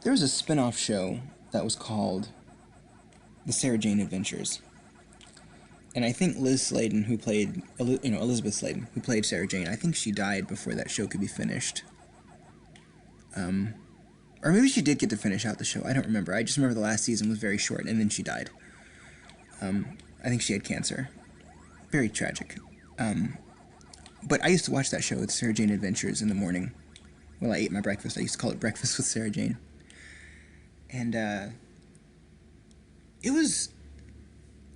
There was a spin-off show that was called The Sarah Jane Adventures. And I think Liz Sladen, who played, Elizabeth Sladen, who played Sarah Jane, I think she died before that show could be finished. Or maybe she did get to finish out the show. I don't remember. I just remember the last season was very short, and then she died. I think she had cancer. Very tragic. But I used to watch that show, It's Sarah Jane Adventures, in the morning while I ate my breakfast. I used to call it Breakfast with Sarah Jane. And it was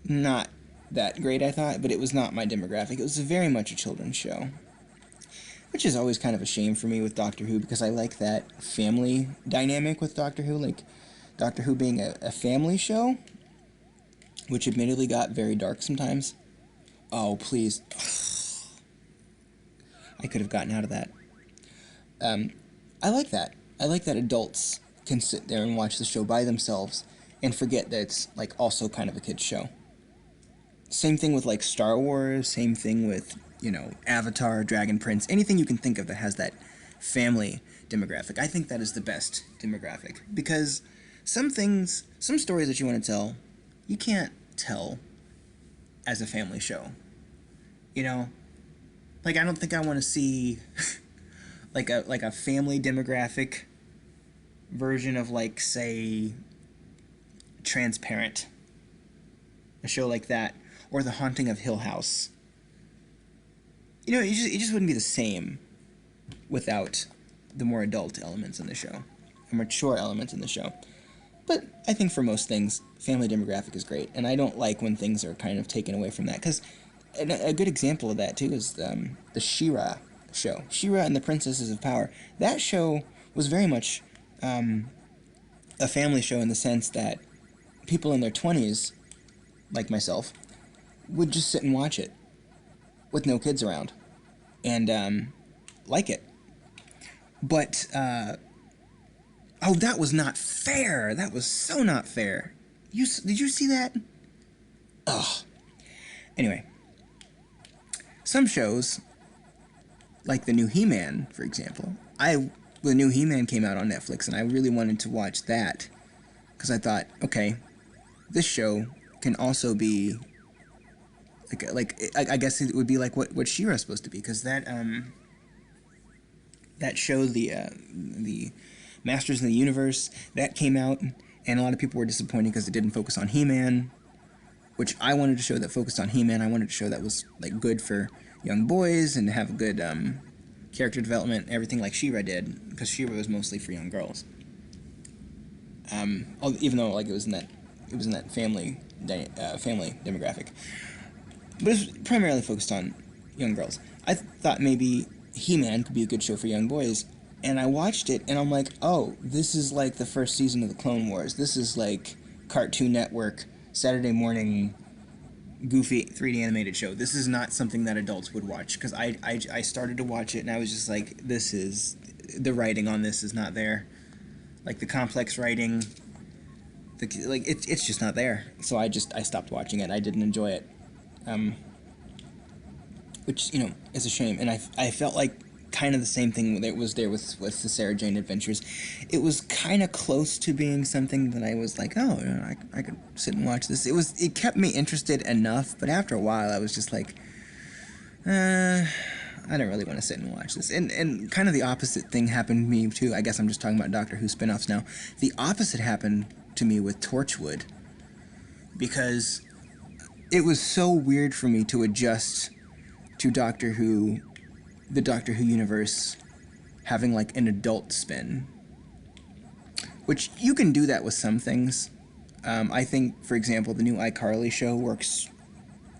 not that great, I thought, but it was not my demographic. It was very much a children's show, which is always kind of a shame for me with Doctor Who, because I like that family dynamic with Doctor Who, like Doctor Who being a family show, which admittedly got very dark sometimes. Oh, please. I could have gotten out of that. I like that. I like that adults can sit there and watch the show by themselves and forget that it's, like, also kind of a kid's show. Same thing with, like, Star Wars, same thing with, Avatar, Dragon Prince, anything you can think of that has that family demographic. I think that is the best demographic, because some stories that you want to tell, you can't tell as a family show. Like, I don't think I want to see like a family demographic version of, like, say, Transparent, a show like that, or The Haunting of Hill House. It just wouldn't be the same without the more adult elements in the show, the mature elements in the show. But I think for most things, family demographic is great, and I don't like when things are kind of taken away from that, because a good example of that, too, is the She-Ra show. She-Ra and the Princesses of Power. That show was very much a family show in the sense that people in their 20s, like myself, would just sit and watch it with no kids around and like it. But, oh, that was not fair. That was so not fair. Did you see that? Ugh. Anyway, some shows, like the new He-Man, for example, the new He-Man came out on Netflix, and I really wanted to watch that, because I thought, okay, this show can also be I guess it would be like what She-Ra's supposed to be, because that show, the Masters of the Universe, that came out, and a lot of people were disappointed because it didn't focus on He-Man, which I wanted a show that focused on He-Man. I wanted a show that was, like, good for young boys and to have good character development, everything like She-Ra did, because She-Ra was mostly for young girls. Even though, like, it was in that family demographic. But it was primarily focused on young girls. I thought maybe He-Man could be a good show for young boys, and I watched it, and I'm like, oh, this is like the first season of the Clone Wars. This is like Cartoon Network, Saturday morning, goofy 3D animated show. This is not something that adults would watch, because I started to watch it, and I was just like, the writing on this is not there. Like, the complex writing, it's just not there. So I stopped watching it. I didn't enjoy it. Which, is a shame. And I felt like kind of the same thing that was there with the Sarah Jane Adventures. It was kind of close to being something that I was like, oh, I could sit and watch this. It kept me interested enough, but after a while I was just like, I don't really want to sit and watch this. And kind of the opposite thing happened to me too. I guess I'm just talking about Doctor Who spin-offs now. The opposite happened to me with Torchwood, because it was so weird for me to adjust to Doctor Who, the Doctor Who universe, having, like, an adult spin. Which, you can do that with some things. I think, for example, the new iCarly show works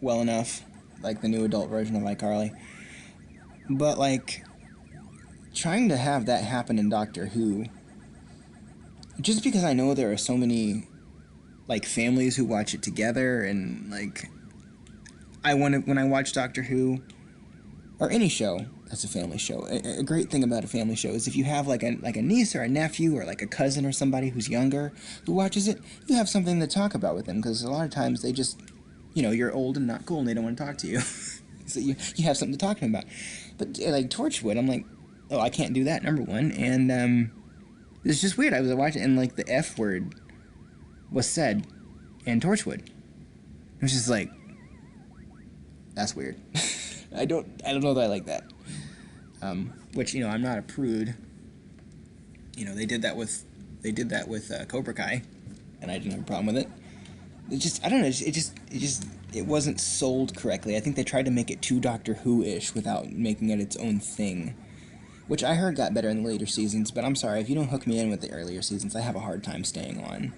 well enough, like the new adult version of iCarly. But, like, trying to have that happen in Doctor Who, just because I know there are so many, like, families who watch it together, and, like, when I watch Doctor Who, or any show that's a family show, a great thing about a family show is if you have, like a niece or a nephew or, like, a cousin or somebody who's younger who watches it, you have something to talk about with them, because a lot of times they just, you're old and not cool and they don't want to talk to you. So you have something to talk to them about. But, like, Torchwood, I'm like, oh, I can't do that, number one, and It's just weird. I was watching, and like the F word was said in Torchwood. It was just like, that's weird. I don't know that I like that. Which, you know, I'm not a prude. You know, they did that with Cobra Kai, and I didn't have a problem with it. It just, I don't know. It wasn't sold correctly. I think they tried to make it too Doctor Who-ish without making it its own thing, which I heard got better in the later seasons. But I'm sorry, if you don't hook me in with the earlier seasons, I have a hard time staying on.